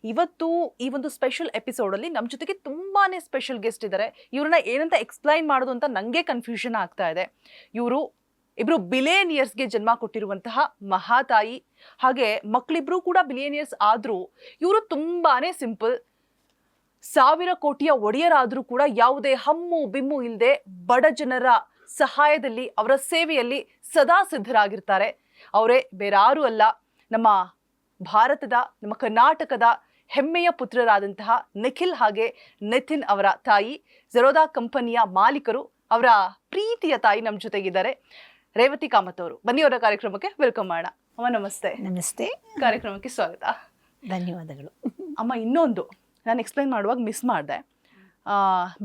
ಇವತ್ತು ಈ ಒಂದು ಸ್ಪೆಷಲ್ ಎಪಿಸೋಡಲ್ಲಿ ನಮ್ಮ ಜೊತೆಗೆ ತುಂಬಾನೇ ಸ್ಪೆಷಲ್ ಗೆಸ್ಟ್ ಇದ್ದಾರೆ. ಇವ್ರನ್ನ ಏನಂತ ಎಕ್ಸ್ಪ್ಲೈನ್ ಮಾಡೋದು ಅಂತ ನನಗೆ ಕನ್ಫ್ಯೂಷನ್ ಆಗ್ತಾ ಇದೆ. ಇವರು ಇಬ್ರು ಬಿಲಿಯನಿಯರ್ಸ್ಗೆ ಜನ್ಮ ಕೊಟ್ಟಿರುವಂತಹ ಮಹಾತಾಯಿ. ಹಾಗೆ ಮಕ್ಕಳಿಬ್ರು ಕೂಡ ಬಿಲಿಯನಿಯರ್ಸ್ ಆದರೂ ಇವರು ತುಂಬಾನೇ ಸಿಂಪಲ್. 1000 ಕೋಟಿಯ ಒಡೆಯರಾದರೂ ಕೂಡ ಯಾವುದೇ ಹಮ್ಮು ಬಿಮ್ಮು ಇಲ್ಲದೆ ಬಡ ಜನರ ಸಹಾಯದಲ್ಲಿ ಅವರ ಸೇವೆಯಲ್ಲಿ ಸದಾ ಸಿದ್ಧರಾಗಿರ್ತಾರೆ. ಅವರೇ ಬೇರಾರೂ ಅಲ್ಲ, ನಮ್ಮ ಭಾರತದ, ನಮ್ಮ ಕರ್ನಾಟಕದ ಹೆಮ್ಮೆಯ ಪುತ್ರರಾದಂತಹ ನಿಖಿಲ್ ಹಾಗೆ ನಿತಿನ್ ಅವರ ತಾಯಿ, ಝೆರೋದಾ ಕಂಪನಿಯ ಮಾಲೀಕರು, ಅವರ ಪ್ರೀತಿಯ ತಾಯಿ ನಮ್ಮ ಜೊತೆಗಿದ್ದಾರೆ. ರೇವತಿ ಕಾಮತ್ ಅವರು, ಬನ್ನಿ ಅವರ ಕಾರ್ಯಕ್ರಮಕ್ಕೆ ವೆಲ್ಕಮ್ ಮಾಡೋಣ. ಅಮ್ಮ ನಮಸ್ತೆ. ನಮಸ್ತೆ, ಕಾರ್ಯಕ್ರಮಕ್ಕೆ ಸ್ವಾಗತ. ಧನ್ಯವಾದಗಳು. ಅಮ್ಮ, ಇನ್ನೊಂದು ನಾನು ಎಕ್ಸ್ಪ್ಲೈನ್ ಮಾಡುವಾಗ ಮಿಸ್ ಮಾಡಿದೆ.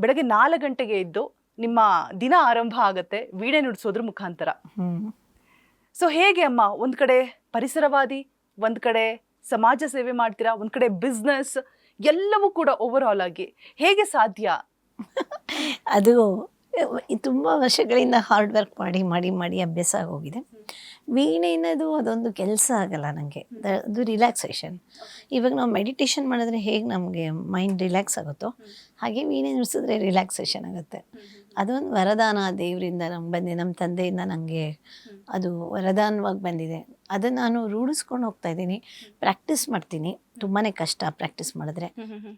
ಬೆಳಗ್ಗೆ 4 ಗಂಟೆಗೆ ಇದ್ದು ನಿಮ್ಮ ದಿನ ಆರಂಭ ಆಗುತ್ತೆ ವೀಣೆ ನುಡಿಸೋದ್ರ ಮುಖಾಂತರ. ಸೊ ಹೇಗೆ ಅಮ್ಮ, ಒಂದು ಕಡೆ ಪರಿಸರವಾದಿ, ಒಂದು ಕಡೆ ಸಮಾಜ ಸೇವೆ ಮಾಡ್ತೀರಾ, ಒಂದು ಕಡೆ ಬಿಸ್ನೆಸ್, ಎಲ್ಲವೂ ಕೂಡ ಓವರ್ ಆಲ್ ಆಗಿ ಹೇಗೆ ಸಾಧ್ಯ? ಅದು ತುಂಬ ವರ್ಷಗಳಿಂದ ಹಾರ್ಡ್ ವರ್ಕ್ ಮಾಡಿ ಮಾಡಿ ಮಾಡಿ ಅಭ್ಯಾಸ ಆಗೋಗಿದೆ. ವೀಣೆ ಅನ್ನೋದು ಅದೊಂದು ಕೆಲಸ ಆಗಲ್ಲ ನನಗೆ, ಅದು ರಿಲ್ಯಾಕ್ಸೇಷನ್. ಇವಾಗ ನಾವು ಮೆಡಿಟೇಷನ್ ಮಾಡಿದ್ರೆ ಹೇಗೆ ನಮಗೆ ಮೈಂಡ್ ರಿಲ್ಯಾಕ್ಸ್ ಆಗುತ್ತೋ ಹಾಗೆ ವೀಣೆ ನುಡಿಸಿದ್ರೆ ರಿಲ್ಯಾಕ್ಸೇಷನ್ ಆಗುತ್ತೆ. ಅದೊಂದು ವರದಾನ ದೇವರಿಂದ ನಮ್ಗೆ ಬಂದಿದೆ, ನಮ್ಮ ತಂದೆಯಿಂದ ನನಗೆ ಅದು ವರದಾನವಾಗಿ ಬಂದಿದೆ. ಅದನ್ನು ನಾನು ರೂಢಿಸ್ಕೊಂಡು ಹೋಗ್ತಾ ಇದ್ದೀನಿ, ಪ್ರಾಕ್ಟೀಸ್ ಮಾಡ್ತೀನಿ. ತುಂಬಾ ಕಷ್ಟ ಪ್ರಾಕ್ಟೀಸ್ ಮಾಡಿದ್ರೆ.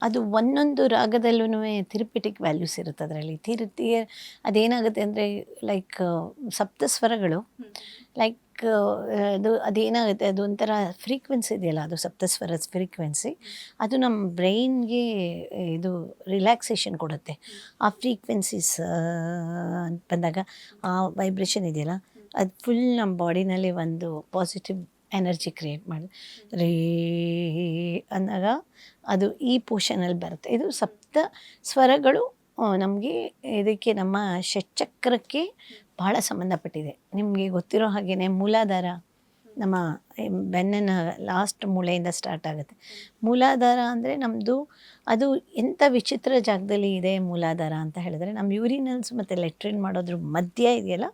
ಅದು ಒಂದೊಂದು ರಾಗದಲ್ಲೂ ಥೆರಪಿಟಿಕ್ ವ್ಯಾಲ್ಯೂಸ್ ಇರುತ್ತೆ ಅದರಲ್ಲಿ. ಅದೇನಾಗುತ್ತೆ ಅಂದರೆ ಲೈಕ್ ಸಪ್ತಸ್ವರಗಳು, ಲೈಕ್ ಅದೇನಾಗುತ್ತೆ, ಅದು ಒಂಥರ ಫ್ರೀಕ್ವೆನ್ಸಿ ಇದೆಯಲ್ಲ, ಅದು ಸಪ್ತಸ್ವರ ಫ್ರೀಕ್ವೆನ್ಸಿ, ಅದು ನಮ್ಮ ಬ್ರೈನ್ಗೆ ಇದು ರಿಲ್ಯಾಕ್ಸೇಷನ್ ಕೊಡುತ್ತೆ. ಆ ಫ್ರೀಕ್ವೆನ್ಸೀಸ್ ಅಂತ ಬಂದಾಗ ಆ ವೈಬ್ರೇಷನ್ ಇದೆಯಲ್ಲ, ಅದು ಫುಲ್ ನಮ್ಮ ಬಾಡಿನಲ್ಲಿ ಒಂದು ಪಾಸಿಟಿವ್ ಎನರ್ಜಿ ಕ್ರಿಯೇಟ್ ಮಾಡಿ ರೇ ಅಂದಾಗ ಅದು ಈ ಪೋಷನಲ್ಲಿ ಬರುತ್ತೆ. ಇದು ಸಪ್ತ ಸ್ವರಗಳು ನಮಗೆ ಇದಕ್ಕೆ ನಮ್ಮ ಷಟ್ಚಕ್ರಕ್ಕೆ ಭಾಳ ಸಂಬಂಧಪಟ್ಟಿದೆ. ನಿಮಗೆ ಗೊತ್ತಿರೋ ಹಾಗೆಯೇ ಮೂಲಾಧಾರ ನಮ್ಮ ಬೆನ್ನಿನ ಲಾಸ್ಟ್ ಮೂಳೆಯಿಂದ ಸ್ಟಾರ್ಟ್ ಆಗುತ್ತೆ. ಮೂಲಾಧಾರ ಅಂದರೆ ನಮ್ಮದು ಅದು ಎಂಥ ವಿಚಿತ್ರ ಜಾಗದಲ್ಲಿ ಇದೆ ಮೂಲಾಧಾರ ಅಂತ ಹೇಳಿದ್ರೆ, ನಮ್ಮ ಯೂರಿನಲ್ಸ್ ಮತ್ತು ಲೆಟ್ರಿನ್ ಮಾಡೋದ್ರ ಮಧ್ಯ ಇದೆಯಲ್ಲ,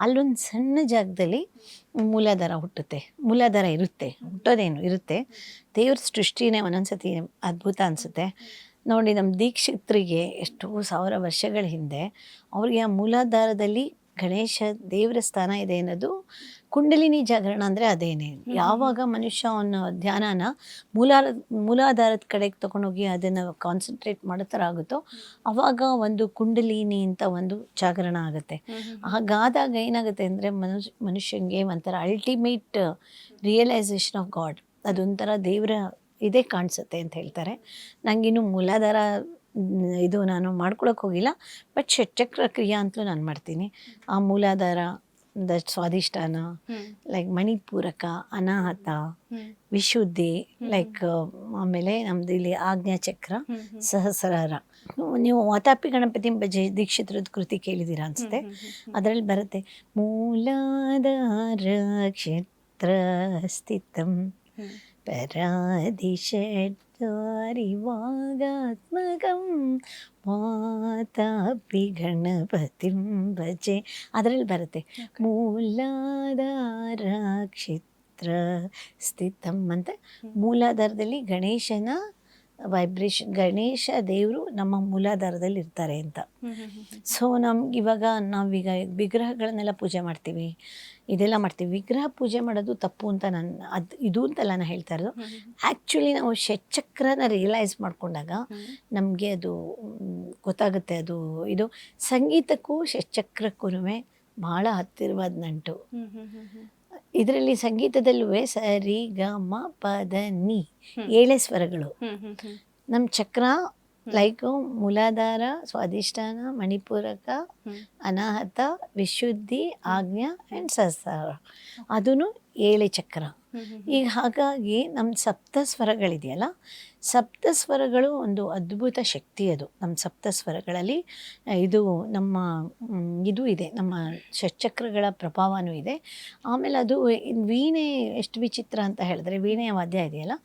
ಅಲ್ಲೊಂದು ಸಣ್ಣ ಜಾಗದಲ್ಲಿ ಮೂಲಾಧಾರ ಮೂಲಾಧಾರ ಇರುತ್ತೆ, ಹುಟ್ಟೋದೇನು ಇರುತ್ತೆ. ದೇವ್ರ ಸೃಷ್ಟಿನೇ ಒಂದೊಂದ್ಸತಿ ಅದ್ಭುತ ಅನಿಸುತ್ತೆ ನೋಡಿ. ನಮ್ಮ ದೀಕ್ಷಿತರಿಗೆ ಎಷ್ಟೋ 1000 ವರ್ಷಗಳ ಹಿಂದೆ ಅವ್ರಿಗೆ ಆ ಮೂಲಾಧಾರದಲ್ಲಿ ಗಣೇಶ ದೇವರ ಸ್ಥಾನ ಇದೆ ಅನ್ನೋದು ಕುಂಡಲಿನಿ ಜಾಗರಣ ಅಂದರೆ ಅದೇನೆ. ಯಾವಾಗ ಮನುಷ್ಯ ಅವನ ಧ್ಯಾನನ ಮೂಲಾಧಾರದ ಕಡೆಗೆ ತೊಗೊಂಡೋಗಿ ಅದನ್ನು ಕಾನ್ಸಂಟ್ರೇಟ್ ಮಾಡೋ ಥರ ಆಗುತ್ತೋ ಆವಾಗ ಒಂದು ಕುಂಡಲಿನಿ ಅಂತ ಒಂದು ಜಾಗರಣ ಆಗುತ್ತೆ. ಹಾಗಾದಾಗ ಏನಾಗುತ್ತೆ ಅಂದರೆ ಮನುಷ್ಯನಿಗೆ ಒಂಥರ ಅಲ್ಟಿಮೇಟ್ ರಿಯಲೈಸೇಷನ್ ಆಫ್ ಗಾಡ್, ಅದೊಂಥರ ದೇವರ ಇದೇ ಕಾಣಿಸುತ್ತೆ ಅಂತ ಹೇಳ್ತಾರೆ. ನನಗಿನ್ನು ಮೂಲಾಧಾರ ಇದು ನಾನು ಮಾಡ್ಕೊಳಕ್ಕೆ ಹೋಗಿಲ್ಲ, ಬಟ್ ಷಟ್ಚಕ್ರ ಕ್ರಿಯಾ ಅಂತಲೂ ನಾನು ಮಾಡ್ತೀನಿ. ಆ ಮೂಲಾಧಾರ, ಸ್ವಾಧಿಷ್ಠಾನ, ಲೈಕ್ ಮಣಿಪೂರಕ, ಅನಾಹತ, ವಿಶುದ್ಧಿ, ಲೈಕ್ ಆಮೇಲೆ ನಮ್ದು ಇಲ್ಲಿ ಆಜ್ಞಾಚಕ್ರ, ಸಹಸ್ರಾರ. ನೀವು ವಾತಾಪಿ ಗಣಪತಿ ಭಜೆ ದೀಕ್ಷಿತರದ ಕೃತಿ ಕೇಳಿದ್ದೀರಾ ಅನಿಸುತ್ತೆ. ಅದರಲ್ಲಿ ಬರುತ್ತೆ ಮೂಲಾಧಾರ ಕ್ಷೇತ್ರ ಸ್ಥಿತಂ ಪರಾದಿಷಟ್ವಾರಿವಾಗಾತ್ಮಕಂ ಮಾತಾಪಿ ಗಣಪತಿಂ ಭಜೆ. ಅದರಲ್ಲಿ ಬರುತ್ತೆ ಮೂಲಾಧಾರ ಕ್ಷೇತ್ರ ಸ್ಥಿತಂ ಅಂತ. ಮೂಲಾಧಾರದಲ್ಲಿ ಗಣೇಶನ ವೈಬ್ರೇಷನ್, ಗಣೇಶ ದೇವರು ನಮ್ಮ ಮೂಲಾಧಾರದಲ್ಲಿ ಇರ್ತಾರೆ ಅಂತ. ಸೊ ನಮ್ಗೆ ಇವಾಗ ನಾವೀಗ ವಿಗ್ರಹಗಳನ್ನೆಲ್ಲ ಪೂಜೆ ಮಾಡ್ತೀವಿ, ಇದೆಲ್ಲ ಮಾಡ್ತೀವಿ. ವಿಗ್ರಹ ಪೂಜೆ ಮಾಡೋದು ತಪ್ಪು ಅಂತ ಇದು ಅಂತೆಲ್ಲ ನಾನು ಹೇಳ್ತಾ ಇರೋದು. ಆ್ಯಕ್ಚುಲಿ ನಾವು ಷಟ್ಚಕ್ರನ ರಿಯಲೈಸ್ ಮಾಡಿಕೊಂಡಾಗ ನಮಗೆ ಅದು ಗೊತ್ತಾಗುತ್ತೆ. ಅದು ಇದು ಸಂಗೀತಕ್ಕೂ ಷಟ್ಚಕ್ರಕ್ಕೂ ಭಾಳ ಹತ್ತಿರವಾದ ನಂಟು. ಇದರಲ್ಲಿ ಸಂಗೀತದಲ್ಲೂ ಸ ರಿ ಗ ಮ ಪ ದ ನಿ 7 ಸ್ವರಗಳು. ನಮ್ಮ ಚಕ್ರ ಲೈಕ್ ಮೂಲಾಧಾರ, ಸ್ವಾಧಿಷ್ಠಾನ, ಮಣಿಪೂರಕ, ಅನಾಹತ, ವಿಶುದ್ಧಿ, ಆಜ್ಞಾ ಆ್ಯಂಡ್ ಸಹಸ್ರಾರ, ಅದೂ 7 ಚಕ್ರ. ಈಗ ಹಾಗಾಗಿ ನಮ್ಮ ಸಪ್ತಸ್ವರಗಳಿದೆಯಲ್ಲ, ಸಪ್ತಸ್ವರಗಳು ಒಂದು ಅದ್ಭುತ ಶಕ್ತಿ. ಅದು ನಮ್ಮ ಸಪ್ತಸ್ವರಗಳಲ್ಲಿ ಇದು ನಮ್ಮ ಇದು ಇದೆ, ನಮ್ಮ ಷಟ್ಚಕ್ರಗಳ ಪ್ರಭಾವನೂ ಇದೆ. ಆಮೇಲೆ ಅದು ವೀಣೆ ಎಷ್ಟು ವಿಚಿತ್ರ ಅಂತ ಹೇಳಿದ್ರೆ, ವೀಣೆಯ ವಾದ್ಯ ಇದೆಯಲ್ಲ,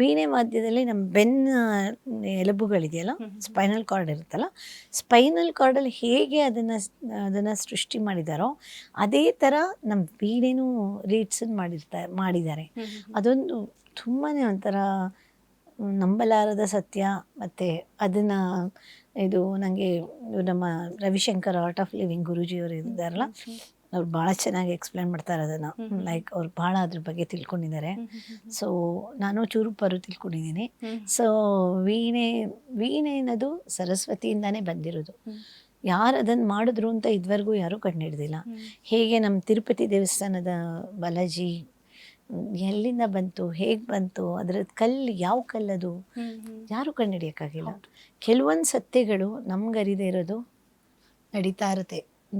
ವೀಣೆ ವಾದ್ಯದಲ್ಲಿ ನಮ್ಮ ಎಲುಬುಗಳಿದೆಯಲ್ಲ, ಸ್ಪೈನಲ್ ಕಾರ್ಡ್ ಇರುತ್ತಲ್ಲ, ಸ್ಪೈನಲ್ ಕಾರ್ಡಲ್ಲಿ ಹೇಗೆ ಅದನ್ನು ಸೃಷ್ಟಿ ಮಾಡಿದಾರೋ ಅದೇ ಥರ ನಮ್ಮ ವೀಣೆನೂ ರೀಡ್ಸನ್ನು ಮಾಡಿದ್ದಾರೆ. ಅದೊಂದು ತುಂಬಾ ಒಂಥರ ನಂಬಲಾರದ ಸತ್ಯ, ಮತ್ತು ಅದನ್ನು ಇದು ನನಗೆ ನಮ್ಮ ರವಿಶಂಕರ್ ಆರ್ಟ್ ಆಫ್ ಲಿವಿಂಗ್ ಗುರೂಜಿಯವರು ಇದ್ದಾರಲ್ಲ, ಅವ್ರು ಭಾಳ ಚೆನ್ನಾಗಿ ಎಕ್ಸ್ಪ್ಲೇನ್ ಮಾಡ್ತಾರೆ ಅದನ್ನು. ಲೈಕ್ ಅವ್ರು ಭಾಳ ಅದ್ರ ಬಗ್ಗೆ ತಿಳ್ಕೊಂಡಿದ್ದಾರೆ. ಸೊ ನಾನು ಚೂರು ಪರು ತಿಳ್ಕೊಂಡಿದ್ದೀನಿ. ಸೊ ವೀಣೆ ಅನ್ನೋದು ಸರಸ್ವತಿಯಿಂದಾನೇ ಬಂದಿರೋದು. ಯಾರು ಅದನ್ನು ಮಾಡಿದ್ರು ಅಂತ ಇದುವರೆಗೂ ಯಾರೂ ಕಂಡುಹಿಡ್ದಿಲ್ಲ. ಹೇಗೆ ನಮ್ಮ ತಿರುಪತಿ ದೇವಸ್ಥಾನದ ಬಾಲಾಜಿ ಎಲ್ಲಿಂದ ಬಂತು, ಹೇಗೆ ಬಂತು, ಅದರದ್ದು ಕಲ್ಲು ಯಾವ ಕಲ್ಲದು ಯಾರೂ ಕಂಡುಹಿಡಿಯೋಕ್ಕಾಗಿಲ್ಲ. ಕೆಲವೊಂದು ಸತ್ಯಗಳು ನಮ್ಗೆ ಅರಿದೇ ಇರೋದು ನಡೀತಾ ಇರುತ್ತೆ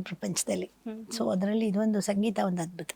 ಪ್ರಪಂಚದಲ್ಲಿ. ಸೊ ಅದರಲ್ಲಿ ಇದೊಂದು ಸಂಗೀತ ಒಂದು ಅದ್ಭುತ.